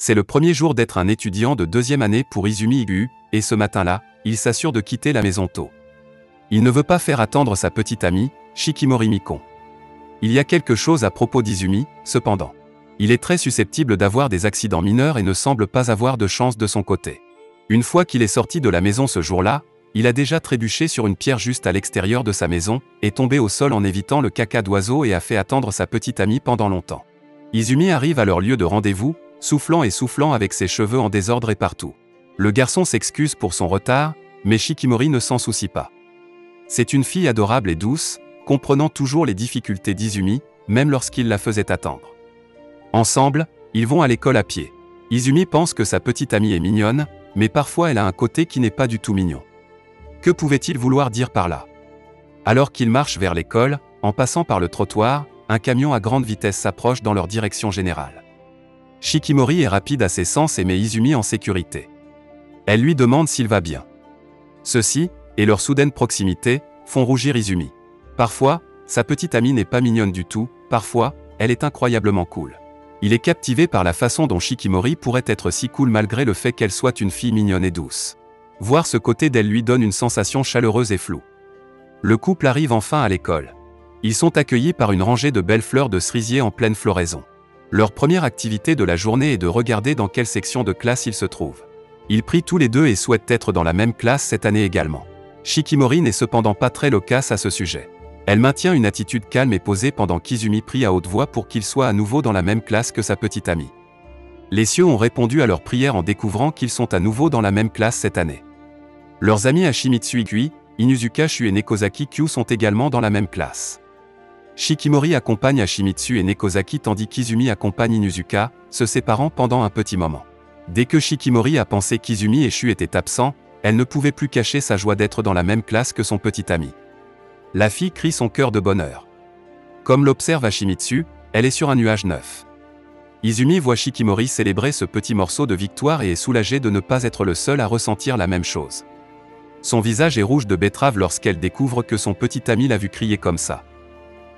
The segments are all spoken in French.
C'est le premier jour d'être un étudiant de deuxième année pour Izumi Igu, et ce matin-là, il s'assure de quitter la maison tôt. Il ne veut pas faire attendre sa petite amie, Shikimori Mikon. Il y a quelque chose à propos d'Izumi, cependant. Il est très susceptible d'avoir des accidents mineurs et ne semble pas avoir de chance de son côté. Une fois qu'il est sorti de la maison ce jour-là, il a déjà trébuché sur une pierre juste à l'extérieur de sa maison, est tombé au sol en évitant le caca d'oiseau et a fait attendre sa petite amie pendant longtemps. Izumi arrive à leur lieu de rendez-vous, soufflant et soufflant avec ses cheveux en désordre et partout. Le garçon s'excuse pour son retard, mais Shikimori ne s'en soucie pas. C'est une fille adorable et douce, comprenant toujours les difficultés d'Izumi, même lorsqu'il la faisait attendre. Ensemble, ils vont à l'école à pied. Izumi pense que sa petite amie est mignonne, mais parfois elle a un côté qui n'est pas du tout mignon. Que pouvait-il vouloir dire par là? Alors qu'ils marchent vers l'école, en passant par le trottoir, un camion à grande vitesse s'approche dans leur direction générale. Shikimori est rapide à ses sens et met Izumi en sécurité. Elle lui demande s'il va bien. Ceci, et leur soudaine proximité, font rougir Izumi. Parfois, sa petite amie n'est pas mignonne du tout, parfois, elle est incroyablement cool. Il est captivé par la façon dont Shikimori pourrait être si cool malgré le fait qu'elle soit une fille mignonne et douce. Voir ce côté d'elle lui donne une sensation chaleureuse et floue. Le couple arrive enfin à l'école. Ils sont accueillis par une rangée de belles fleurs de cerisier en pleine floraison. Leur première activité de la journée est de regarder dans quelle section de classe ils se trouvent. Ils prient tous les deux et souhaitent être dans la même classe cette année également. Shikimori n'est cependant pas très loquace à ce sujet. Elle maintient une attitude calme et posée pendant qu'Izumi prie à haute voix pour qu'il soit à nouveau dans la même classe que sa petite amie. Les cieux ont répondu à leur prière en découvrant qu'ils sont à nouveau dans la même classe cette année. Leurs amis Hashimitsu Igui, Inuzuka Shu et Nekozaki Kyu sont également dans la même classe. Shikimori accompagne Hashimitsu et Nekozaki tandis qu'Izumi accompagne Inuzuka, se séparant pendant un petit moment. Dès que Shikimori a pensé qu'Izumi et Shu étaient absents, elle ne pouvait plus cacher sa joie d'être dans la même classe que son petit ami. La fille crie son cœur de bonheur. Comme l'observe Hashimitsu, elle est sur un nuage neuf. Izumi voit Shikimori célébrer ce petit morceau de victoire et est soulagée de ne pas être le seul à ressentir la même chose. Son visage est rouge de betterave lorsqu'elle découvre que son petit ami l'a vu crier comme ça.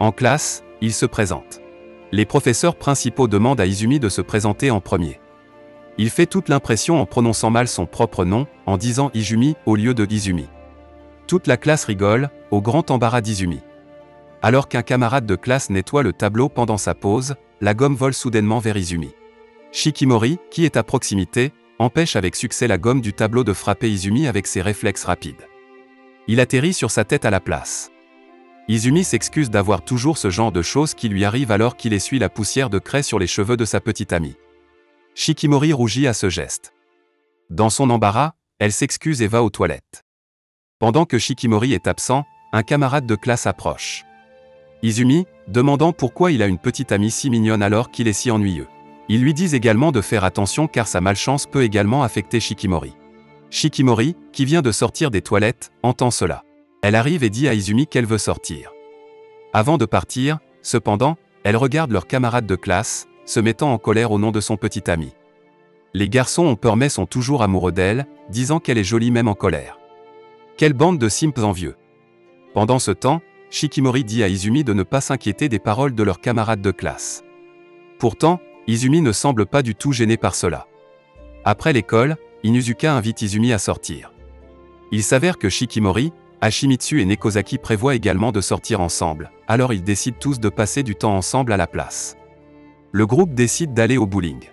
En classe, il se présente. Les professeurs principaux demandent à Izumi de se présenter en premier. Il fait toute l'impression en prononçant mal son propre nom, en disant Izumi au lieu de Izumi. Toute la classe rigole, au grand embarras d'Izumi. Alors qu'un camarade de classe nettoie le tableau pendant sa pause, la gomme vole soudainement vers Izumi. Shikimori, qui est à proximité, empêche avec succès la gomme du tableau de frapper Izumi avec ses réflexes rapides. Il atterrit sur sa tête à la place. Izumi s'excuse d'avoir toujours ce genre de choses qui lui arrivent alors qu'il essuie la poussière de craie sur les cheveux de sa petite amie. Shikimori rougit à ce geste. Dans son embarras, elle s'excuse et va aux toilettes. Pendant que Shikimori est absent, un camarade de classe approche. Izumi, demandant pourquoi il a une petite amie si mignonne alors qu'il est si ennuyeux. Ils lui disent également de faire attention car sa malchance peut également affecter Shikimori. Shikimori, qui vient de sortir des toilettes, entend cela. Elle arrive et dit à Izumi qu'elle veut sortir. Avant de partir, cependant, elle regarde leur camarade de classe, se mettant en colère au nom de son petit ami. Les garçons ont peur mais sont toujours amoureux d'elle, disant qu'elle est jolie même en colère. Quelle bande de simps envieux. Pendant ce temps, Shikimori dit à Izumi de ne pas s'inquiéter des paroles de leur camarade de classe. Pourtant, Izumi ne semble pas du tout gêné par cela. Après l'école, Inuzuka invite Izumi à sortir. Il s'avère que Shikimori, Hashimitsu et Nekozaki prévoient également de sortir ensemble, alors ils décident tous de passer du temps ensemble à la place. Le groupe décide d'aller au bowling.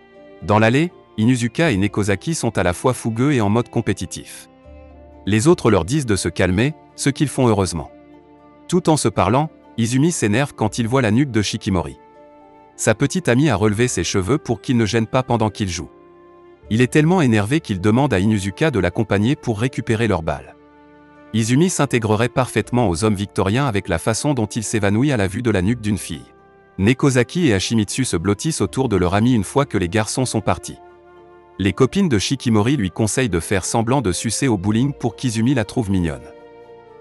Dans l'allée, Inuzuka et Nekozaki sont à la fois fougueux et en mode compétitif. Les autres leur disent de se calmer, ce qu'ils font heureusement. Tout en se parlant, Izumi s'énerve quand il voit la nuque de Shikimori. Sa petite amie a relevé ses cheveux pour qu'il ne gêne pas pendant qu'il joue. Il est tellement énervé qu'il demande à Inuzuka de l'accompagner pour récupérer leur balle. Izumi s'intégrerait parfaitement aux hommes victoriens avec la façon dont il s'évanouit à la vue de la nuque d'une fille. Nekozaki et Hashimitsu se blottissent autour de leur ami une fois que les garçons sont partis. Les copines de Shikimori lui conseillent de faire semblant de sucer au bowling pour qu'Izumi la trouve mignonne.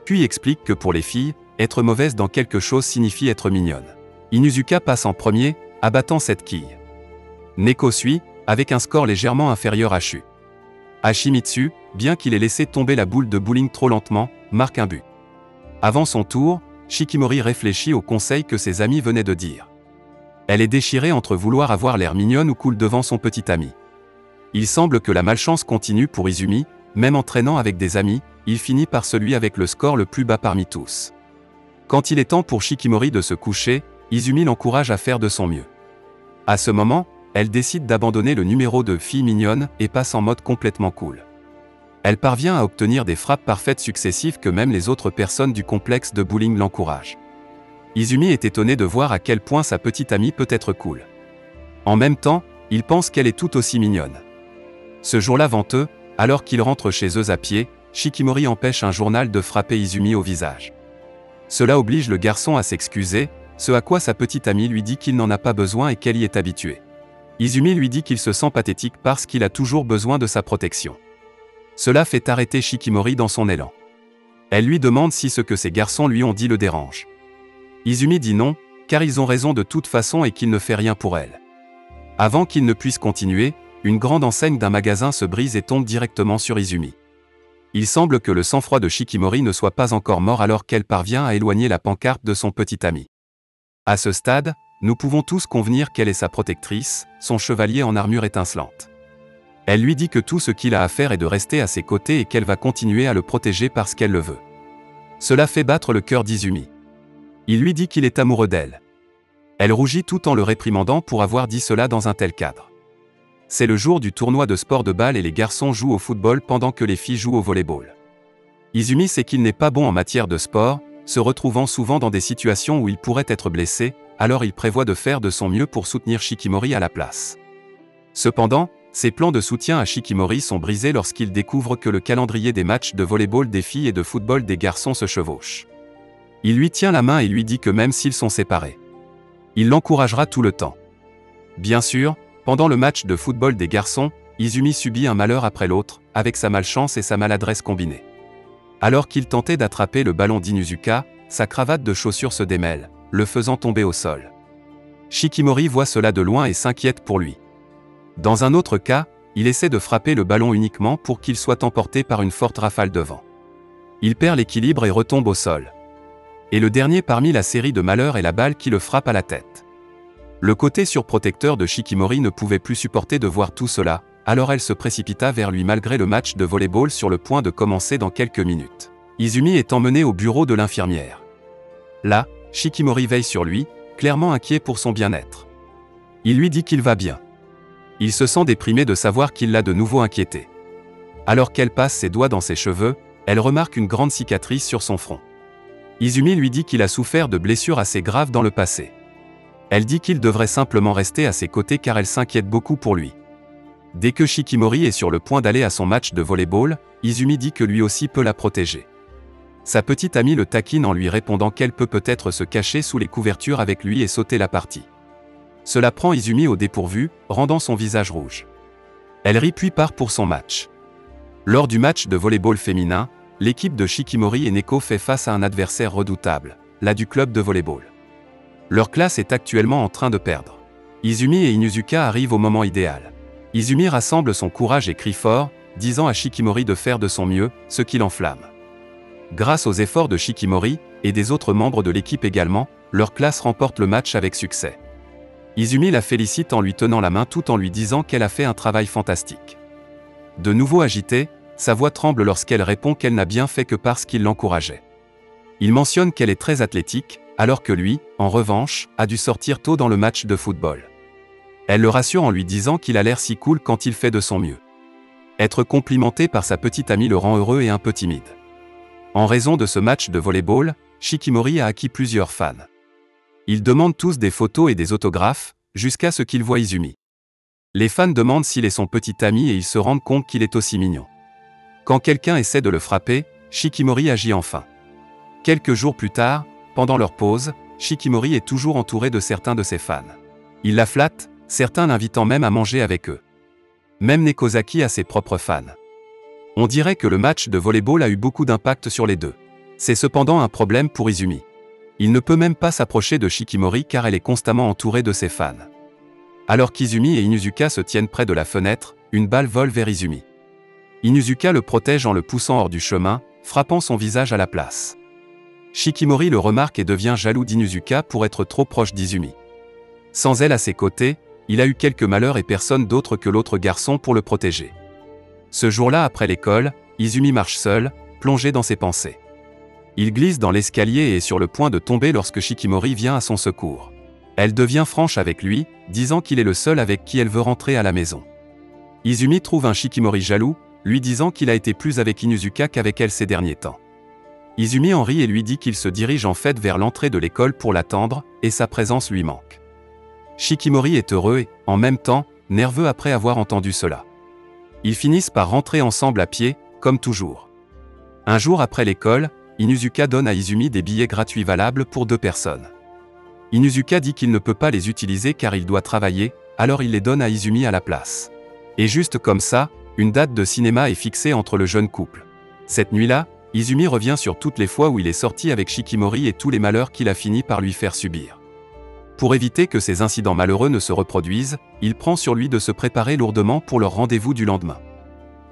Puis explique que pour les filles, être mauvaise dans quelque chose signifie être mignonne. Inuzuka passe en premier, abattant cette quille. Neko suit, avec un score légèrement inférieur à Shu. Hashimitsu, bien qu'il ait laissé tomber la boule de bowling trop lentement, marque un but. Avant son tour, Shikimori réfléchit au conseil que ses amis venaient de dire. Elle est déchirée entre vouloir avoir l'air mignonne ou cool devant son petit ami. Il semble que la malchance continue pour Izumi, même en traînant avec des amis, il finit par celui avec le score le plus bas parmi tous. Quand il est temps pour Shikimori de se coucher, Izumi l'encourage à faire de son mieux. À ce moment, elle décide d'abandonner le numéro de fille mignonne et passe en mode complètement cool. Elle parvient à obtenir des frappes parfaites successives que même les autres personnes du complexe de bowling l'encouragent. Izumi est étonné de voir à quel point sa petite amie peut être cool. En même temps, il pense qu'elle est tout aussi mignonne. Ce jour-là venteux, alors qu'ils rentrent chez eux à pied, Shikimori empêche un journal de frapper Izumi au visage. Cela oblige le garçon à s'excuser, ce à quoi sa petite amie lui dit qu'il n'en a pas besoin et qu'elle y est habituée. Izumi lui dit qu'il se sent pathétique parce qu'il a toujours besoin de sa protection. Cela fait arrêter Shikimori dans son élan. Elle lui demande si ce que ces garçons lui ont dit le dérange. Izumi dit non, car ils ont raison de toute façon et qu'il ne fait rien pour elle. Avant qu'il ne puisse continuer, une grande enseigne d'un magasin se brise et tombe directement sur Izumi. Il semble que le sang-froid de Shikimori ne soit pas encore mort alors qu'elle parvient à éloigner la pancarte de son petit ami. À ce stade, nous pouvons tous convenir qu'elle est sa protectrice, son chevalier en armure étincelante. Elle lui dit que tout ce qu'il a à faire est de rester à ses côtés et qu'elle va continuer à le protéger parce qu'elle le veut. Cela fait battre le cœur d'Izumi. Il lui dit qu'il est amoureux d'elle. Elle rougit tout en le réprimandant pour avoir dit cela dans un tel cadre. C'est le jour du tournoi de sport de balle et les garçons jouent au football pendant que les filles jouent au volleyball. Izumi sait qu'il n'est pas bon en matière de sport, se retrouvant souvent dans des situations où il pourrait être blessé, alors il prévoit de faire de son mieux pour soutenir Shikimori à la place. Cependant, ses plans de soutien à Shikimori sont brisés lorsqu'il découvre que le calendrier des matchs de volleyball des filles et de football des garçons se chevauche. Il lui tient la main et lui dit que même s'ils sont séparés, il l'encouragera tout le temps. Bien sûr, pendant le match de football des garçons, Izumi subit un malheur après l'autre, avec sa malchance et sa maladresse combinées. Alors qu'il tentait d'attraper le ballon d'Inuzuka, sa cravate de chaussure se démêle, le faisant tomber au sol. Shikimori voit cela de loin et s'inquiète pour lui. Dans un autre cas, il essaie de frapper le ballon uniquement pour qu'il soit emporté par une forte rafale de vent. Il perd l'équilibre et retombe au sol. Et le dernier parmi la série de malheurs est la balle qui le frappe à la tête. Le côté surprotecteur de Shikimori ne pouvait plus supporter de voir tout cela, alors elle se précipita vers lui malgré le match de volleyball sur le point de commencer dans quelques minutes. Izumi est emmené au bureau de l'infirmière. Là, Shikimori veille sur lui, clairement inquiet pour son bien-être. Il lui dit qu'il va bien. Il se sent déprimé de savoir qu'il l'a de nouveau inquiété. Alors qu'elle passe ses doigts dans ses cheveux, elle remarque une grande cicatrice sur son front. Izumi lui dit qu'il a souffert de blessures assez graves dans le passé. Elle dit qu'il devrait simplement rester à ses côtés car elle s'inquiète beaucoup pour lui. Dès que Shikimori est sur le point d'aller à son match de volleyball, Izumi dit que lui aussi peut la protéger. Sa petite amie le taquine en lui répondant qu'elle peut peut-être se cacher sous les couvertures avec lui et sauter la partie. Cela prend Izumi au dépourvu, rendant son visage rouge. Elle rit puis part pour son match. Lors du match de volleyball féminin, l'équipe de Shikimori et Neko fait face à un adversaire redoutable, la du club de volleyball. Leur classe est actuellement en train de perdre. Izumi et Inuzuka arrivent au moment idéal. Izumi rassemble son courage et crie fort, disant à Shikimori de faire de son mieux, ce qui l'enflamme. Grâce aux efforts de Shikimori, et des autres membres de l'équipe également, leur classe remporte le match avec succès. Izumi la félicite en lui tenant la main tout en lui disant qu'elle a fait un travail fantastique. De nouveau agitée, sa voix tremble lorsqu'elle répond qu'elle n'a bien fait que parce qu'il l'encourageait. Il mentionne qu'elle est très athlétique, alors que lui, en revanche, a dû sortir tôt dans le match de football. Elle le rassure en lui disant qu'il a l'air si cool quand il fait de son mieux. Être complimenté par sa petite amie le rend heureux et un peu timide. En raison de ce match de volleyball, Shikimori a acquis plusieurs fans. Ils demandent tous des photos et des autographes, jusqu'à ce qu'ils voient Izumi. Les fans demandent s'il est son petit ami et ils se rendent compte qu'il est aussi mignon. Quand quelqu'un essaie de le frapper, Shikimori agit enfin. Quelques jours plus tard, pendant leur pause, Shikimori est toujours entouré de certains de ses fans. Il la flatte, certains l'invitant même à manger avec eux. Même Nekozaki a ses propres fans. On dirait que le match de volleyball a eu beaucoup d'impact sur les deux. C'est cependant un problème pour Izumi. Il ne peut même pas s'approcher de Shikimori car elle est constamment entourée de ses fans. Alors qu'Izumi et Inuzuka se tiennent près de la fenêtre, une balle vole vers Izumi. Inuzuka le protège en le poussant hors du chemin, frappant son visage à la place. Shikimori le remarque et devient jaloux d'Inuzuka pour être trop proche d'Izumi. Sans elle à ses côtés, il a eu quelques malheurs et personne d'autre que l'autre garçon pour le protéger. Ce jour-là après l'école, Izumi marche seul, plongé dans ses pensées. Il glisse dans l'escalier et est sur le point de tomber lorsque Shikimori vient à son secours. Elle devient franche avec lui, disant qu'il est le seul avec qui elle veut rentrer à la maison. Izumi trouve un Shikimori jaloux, lui disant qu'il a été plus avec Inuzuka qu'avec elle ces derniers temps. Izumi en rit et lui dit qu'il se dirige en fait vers l'entrée de l'école pour l'attendre, et sa présence lui manque. Shikimori est heureux et, en même temps, nerveux après avoir entendu cela. Ils finissent par rentrer ensemble à pied, comme toujours. Un jour après l'école, Inuzuka donne à Izumi des billets gratuits valables pour 2 personnes. Inuzuka dit qu'il ne peut pas les utiliser car il doit travailler, alors il les donne à Izumi à la place. Et juste comme ça, une date de cinéma est fixée entre le jeune couple. Cette nuit-là, Izumi revient sur toutes les fois où il est sorti avec Shikimori et tous les malheurs qu'il a fini par lui faire subir. Pour éviter que ces incidents malheureux ne se reproduisent, il prend sur lui de se préparer lourdement pour leur rendez-vous du lendemain.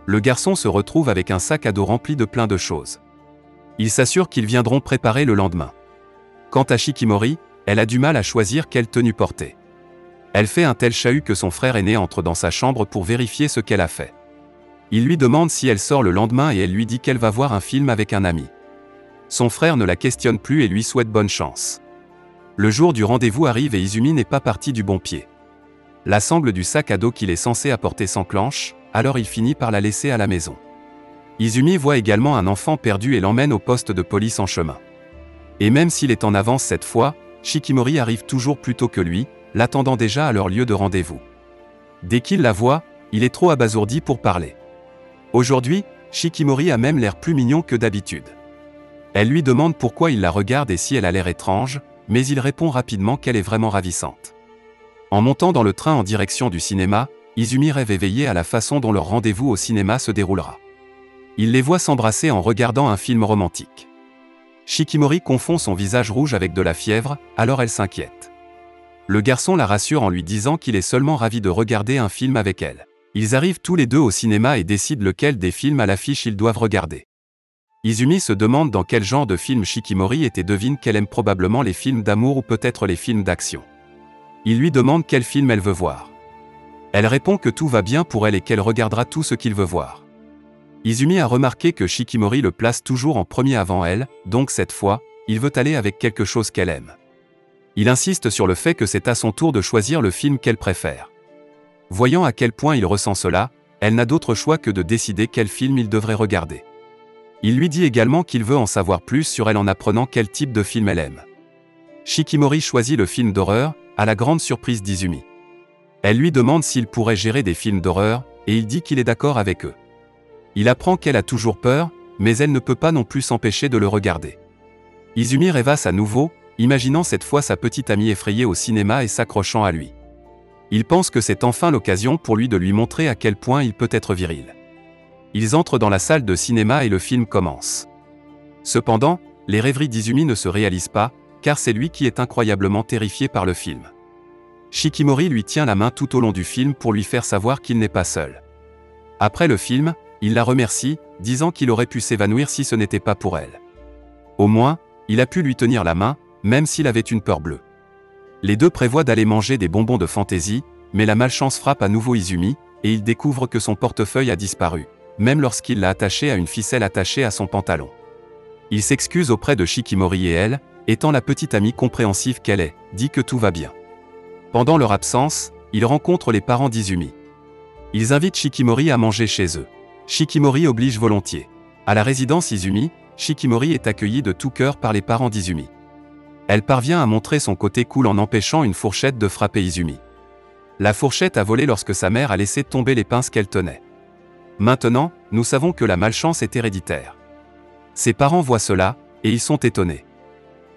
Le garçon se retrouve avec un sac à dos rempli de plein de choses. Il s'assure qu'ils viendront préparer le lendemain. Quant à Shikimori, elle a du mal à choisir quelle tenue porter. Elle fait un tel chahut que son frère aîné entre dans sa chambre pour vérifier ce qu'elle a fait. Il lui demande si elle sort le lendemain et elle lui dit qu'elle va voir un film avec un ami. Son frère ne la questionne plus et lui souhaite bonne chance. Le jour du rendez-vous arrive et Izumi n'est pas parti du bon pied. La sangle du sac à dos qu'il est censé apporter s'enclenche, alors il finit par la laisser à la maison. Izumi voit également un enfant perdu et l'emmène au poste de police en chemin. Et même s'il est en avance cette fois, Shikimori arrive toujours plus tôt que lui, l'attendant déjà à leur lieu de rendez-vous. Dès qu'il la voit, il est trop abasourdi pour parler. Aujourd'hui, Shikimori a même l'air plus mignon que d'habitude. Elle lui demande pourquoi il la regarde et si elle a l'air étrange, mais il répond rapidement qu'elle est vraiment ravissante. En montant dans le train en direction du cinéma, Izumi rêve éveillé à la façon dont leur rendez-vous au cinéma se déroulera. Il les voit s'embrasser en regardant un film romantique. Shikimori confond son visage rouge avec de la fièvre, alors elle s'inquiète. Le garçon la rassure en lui disant qu'il est seulement ravi de regarder un film avec elle. Ils arrivent tous les deux au cinéma et décident lequel des films à l'affiche ils doivent regarder. Izumi se demande dans quel genre de film Shikimori est et devine qu'elle aime probablement les films d'amour ou peut-être les films d'action. Il lui demande quel film elle veut voir. Elle répond que tout va bien pour elle et qu'elle regardera tout ce qu'il veut voir. Izumi a remarqué que Shikimori le place toujours en premier avant elle, donc cette fois, il veut aller avec quelque chose qu'elle aime. Il insiste sur le fait que c'est à son tour de choisir le film qu'elle préfère. Voyant à quel point il ressent cela, elle n'a d'autre choix que de décider quel film il devrait regarder. Il lui dit également qu'il veut en savoir plus sur elle en apprenant quel type de film elle aime. Shikimori choisit le film d'horreur, à la grande surprise d'Izumi. Elle lui demande s'il pourrait gérer des films d'horreur, et il dit qu'il est d'accord avec eux. Il apprend qu'elle a toujours peur, mais elle ne peut pas non plus s'empêcher de le regarder. Izumi rêvasse à nouveau, imaginant cette fois sa petite amie effrayée au cinéma et s'accrochant à lui. Il pense que c'est enfin l'occasion pour lui de lui montrer à quel point il peut être viril. Ils entrent dans la salle de cinéma et le film commence. Cependant, les rêveries d'Izumi ne se réalisent pas, car c'est lui qui est incroyablement terrifié par le film. Shikimori lui tient la main tout au long du film pour lui faire savoir qu'il n'est pas seul. Après le film, il la remercie, disant qu'il aurait pu s'évanouir si ce n'était pas pour elle. Au moins, il a pu lui tenir la main, même s'il avait une peur bleue. Les deux prévoient d'aller manger des bonbons de fantaisie, mais la malchance frappe à nouveau Izumi, et il découvre que son portefeuille a disparu, même lorsqu'il l'a attaché à une ficelle attachée à son pantalon. Il s'excuse auprès de Shikimori et elle, étant la petite amie compréhensive qu'elle est, dit que tout va bien. Pendant leur absence, il rencontre les parents d'Izumi. Ils invitent Shikimori à manger chez eux. Shikimori oblige volontiers. À la résidence Izumi, Shikimori est accueillie de tout cœur par les parents d'Izumi. Elle parvient à montrer son côté cool en empêchant une fourchette de frapper Izumi. La fourchette a volé lorsque sa mère a laissé tomber les pinces qu'elle tenait. Maintenant, nous savons que la malchance est héréditaire. Ses parents voient cela, et ils sont étonnés.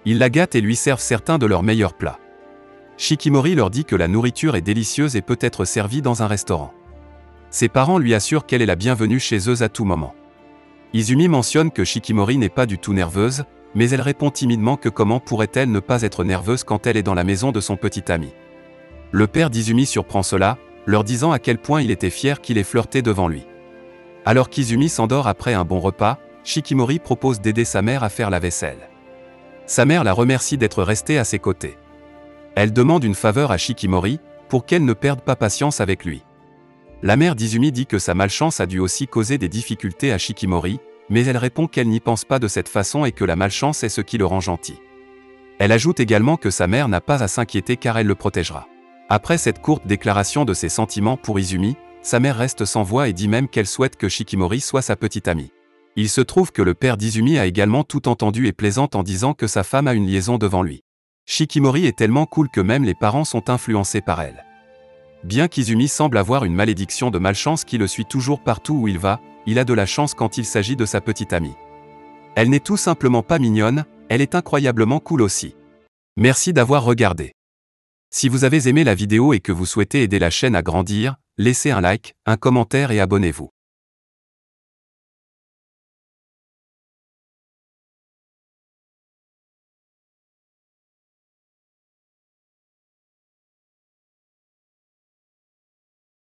Ils la gâtent et lui servent certains de leurs meilleurs plats. Shikimori leur dit que la nourriture est délicieuse et peut être servie dans un restaurant. Ses parents lui assurent qu'elle est la bienvenue chez eux à tout moment. Izumi mentionne que Shikimori n'est pas du tout nerveuse, mais elle répond timidement que comment pourrait-elle ne pas être nerveuse quand elle est dans la maison de son petit ami. Le père d'Izumi surprend cela, leur disant à quel point il était fier qu'il ait flirté devant lui. Alors qu'Izumi s'endort après un bon repas, Shikimori propose d'aider sa mère à faire la vaisselle. Sa mère la remercie d'être restée à ses côtés. Elle demande une faveur à Shikimori, pour qu'elle ne perde pas patience avec lui. La mère d'Izumi dit que sa malchance a dû aussi causer des difficultés à Shikimori, mais elle répond qu'elle n'y pense pas de cette façon et que la malchance est ce qui le rend gentil. Elle ajoute également que sa mère n'a pas à s'inquiéter car elle le protégera. Après cette courte déclaration de ses sentiments pour Izumi, sa mère reste sans voix et dit même qu'elle souhaite que Shikimori soit sa petite amie. Il se trouve que le père d'Izumi a également tout entendu et plaisante en disant que sa femme a une liaison devant lui. Shikimori est tellement cool que même les parents sont influencés par elle. Bien qu'Izumi semble avoir une malédiction de malchance qui le suit toujours partout où il va, il a de la chance quand il s'agit de sa petite amie. Elle n'est tout simplement pas mignonne, elle est incroyablement cool aussi. Merci d'avoir regardé. Si vous avez aimé la vidéo et que vous souhaitez aider la chaîne à grandir, laissez un like, un commentaire et abonnez-vous.